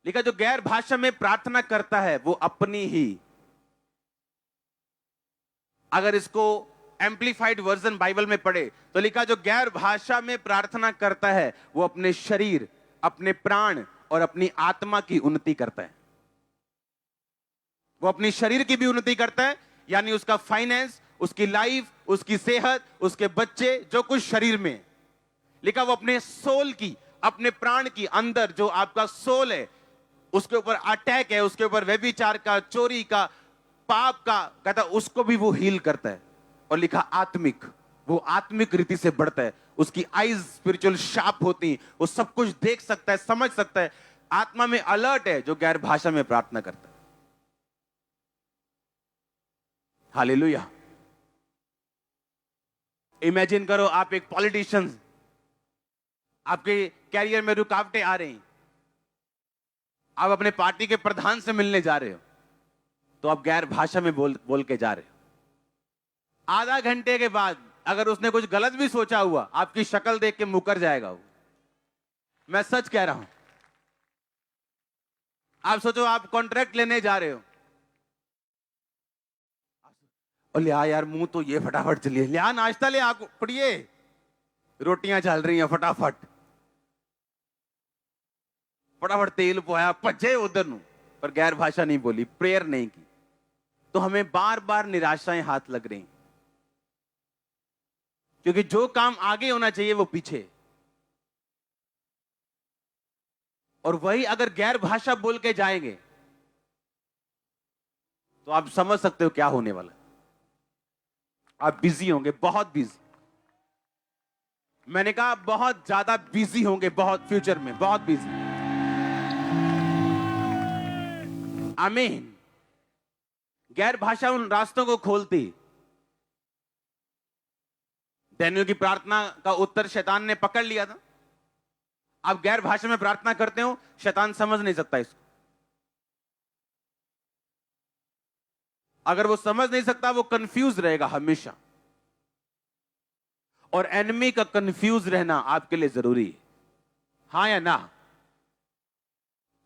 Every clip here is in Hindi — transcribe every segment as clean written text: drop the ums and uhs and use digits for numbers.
लिखा जो गैर भाषा में प्रार्थना करता है वो अपनी ही, अगर इसको एम्पलीफाइड वर्जन बाइबल में पढ़े तो लिखा जो गैर भाषा में प्रार्थना करता है वो अपने शरीर, अपने प्राण और अपनी आत्मा की उन्नति करता है। वो अपनी शरीर की भी उन्नति करता है, यानी उसका फाइनेंस, उसकी लाइफ, उसकी सेहत, उसके बच्चे, जो कुछ शरीर में। लिखा वो अपने सोल की, अपने प्राण की अंदर जो आपका सोल है उसके ऊपर अटैक है, उसके ऊपर व्यभिचार का, चोरी का, पाप का, कहता उसको भी वो हील करता है। और लिखा आत्मिक, वो आत्मिक रीति से बढ़ता है, उसकी आईज स्पिरिचुअल शार्प होती, वो सब कुछ देख सकता है, समझ सकता है, आत्मा में अलर्ट है जो गैर भाषा में प्रार्थना करता है। हालेलुया। इमेजिन करो आप एक पॉलिटिशियन, आपके कैरियर में रुकावटें आ रही, आप अपने पार्टी के प्रधान से मिलने जा रहे हो तो आप गैर भाषा में बोल के जा रहे हो। आधा घंटे के बाद अगर उसने कुछ गलत भी सोचा हुआ, आपकी शक्ल देख के मुकर जाएगा वो। मैं सच कह रहा हूं। आप सोचो आप कॉन्ट्रैक्ट लेने जा रहे हो और लिया यार मुंह तो ये फटाफट चलिए, लिया नाश्ता ले, आप पढ़िए, रोटियां चल रही हैं, फटाफट फटाफट तेल पोया, भजे उधर नु, पर गैर भाषा नहीं बोली, प्रेयर नहीं की, तो हमें बार बार निराशाएं हाथ लग रही, क्योंकि जो काम आगे होना चाहिए वो पीछे। और वही अगर गैर भाषा बोल के जाएंगे तो आप समझ सकते हो क्या होने वाला। आप बिजी होंगे, बहुत बिजी। मैंने कहा बहुत ज्यादा बिजी होंगे, बहुत, फ्यूचर में बहुत बिजी। आमीन। गैर भाषा उन रास्तों को खोलती। डैनियल की प्रार्थना का उत्तर शैतान ने पकड़ लिया था। आप गैर भाषा में प्रार्थना करते हो, शैतान समझ नहीं सकता इसको। अगर वो समझ नहीं सकता, वो कंफ्यूज रहेगा हमेशा। और एनिमी का कंफ्यूज रहना आपके लिए जरूरी है, हां या ना?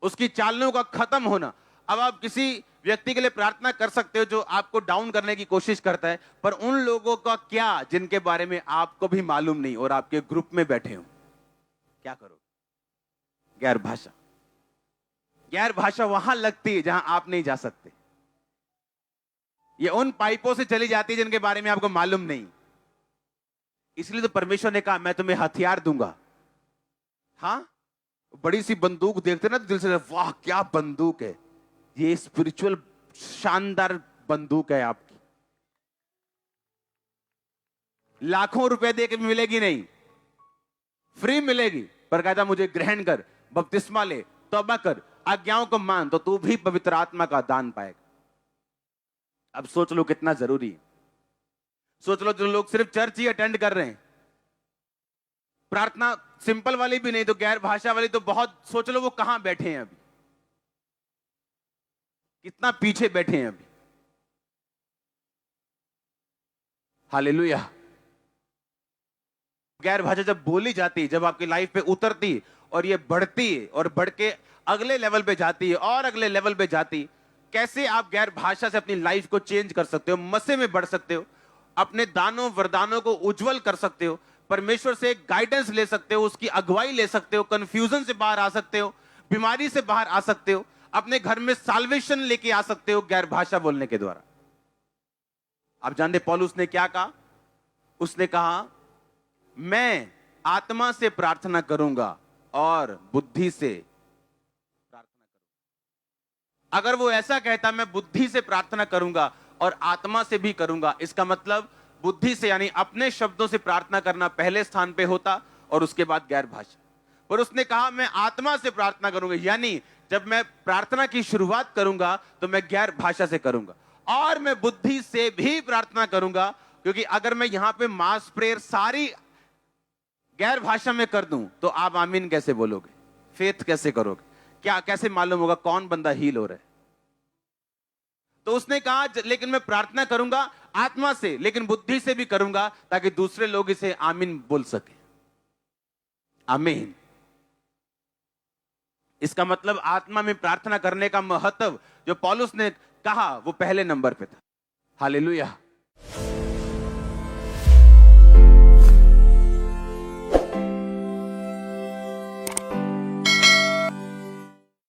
उसकी चालों का खत्म होना। अब आप किसी व्यक्ति के लिए प्रार्थना कर सकते हो जो आपको डाउन करने की कोशिश करता है, पर उन लोगों का क्या जिनके बारे में आपको भी मालूम नहीं और आपके ग्रुप में बैठे हो, क्या करो? गैर भाषा। गैर भाषा वहां लगती है जहां आप नहीं जा सकते। ये उन पाइपों से चली जाती है जिनके बारे में आपको मालूम नहीं। इसलिए तो परमेश्वर ने कहा मैं तुम्हें हथियार दूंगा। हां, बड़ी सी बंदूक देखते ना तो दिल से वाह क्या बंदूक है, ये स्पिरिचुअल शानदार बंदूक है आपकी। लाखों रुपए दे के मिलेगी नहीं, फ्री मिलेगी, पर कहता मुझे ग्रहण कर, बपतिस्मा ले, तौबा कर, आज्ञाओं को मान, तो तू भी पवित्र आत्मा का दान पाएगा। अब सोच लो कितना जरूरी है। सोच लो जो लोग सिर्फ चर्च ही अटेंड कर रहे हैं, प्रार्थना सिंपल वाली भी नहीं तो गैर भाषा वाली तो बहुत, सोच लो वो कहां बैठे हैं अभी, कितना पीछे बैठे हैं अभी। हालेलुया। गैर भाषा जब बोली जाती, जब आपकी लाइफ पे उतरती और ये बढ़ती और बढ़ के अगले लेवल पे जाती है और अगले लेवल पे जाती, कैसे आप गैर भाषा से अपनी लाइफ को चेंज कर सकते हो, मसे में बढ़ सकते हो, अपने दानों वरदानों को उज्जवल कर सकते हो, परमेश्वर से गाइडेंस ले सकते हो, उसकी अगुवाई ले सकते हो, कंफ्यूजन से बाहर आ सकते हो, बीमारी से बाहर आ सकते हो, अपने घर में साल्वेशन लेके आ सकते हो गैर भाषा बोलने के द्वारा। आप जानते पौलुस ने क्या कहा? उसने कहा मैं आत्मा से प्रार्थना करूंगा और बुद्धि से प्रार्थना करूंगा। अगर वो ऐसा कहता मैं बुद्धि से प्रार्थना करूंगा और आत्मा से भी करूंगा, इसका मतलब बुद्धि से यानी अपने शब्दों से प्रार्थना करना पहले स्थान पे होता और उसके बाद गैर भाषा। पर उसने कहा मैं आत्मा से प्रार्थना करूंगा, यानी जब मैं प्रार्थना की शुरुआत करूंगा तो मैं गैर भाषा से करूंगा और मैं बुद्धि से भी प्रार्थना करूंगा, क्योंकि अगर मैं यहां पे मास प्रेयर सारी गैर भाषा में कर दूं तो आप आमीन कैसे बोलोगे, फेथ कैसे करोगे, क्या कैसे मालूम होगा कौन बंदा हील हो रहा है? तो उसने कहा लेकिन मैं प्रार्थना करूंगा आत्मा से, लेकिन बुद्धि से भी करूंगा ताकि दूसरे लोग इसे आमीन बोल सके। आमीन। इसका मतलब आत्मा में प्रार्थना करने का महत्व जो पौलुस ने कहा वो पहले नंबर पे था। हालेलुया।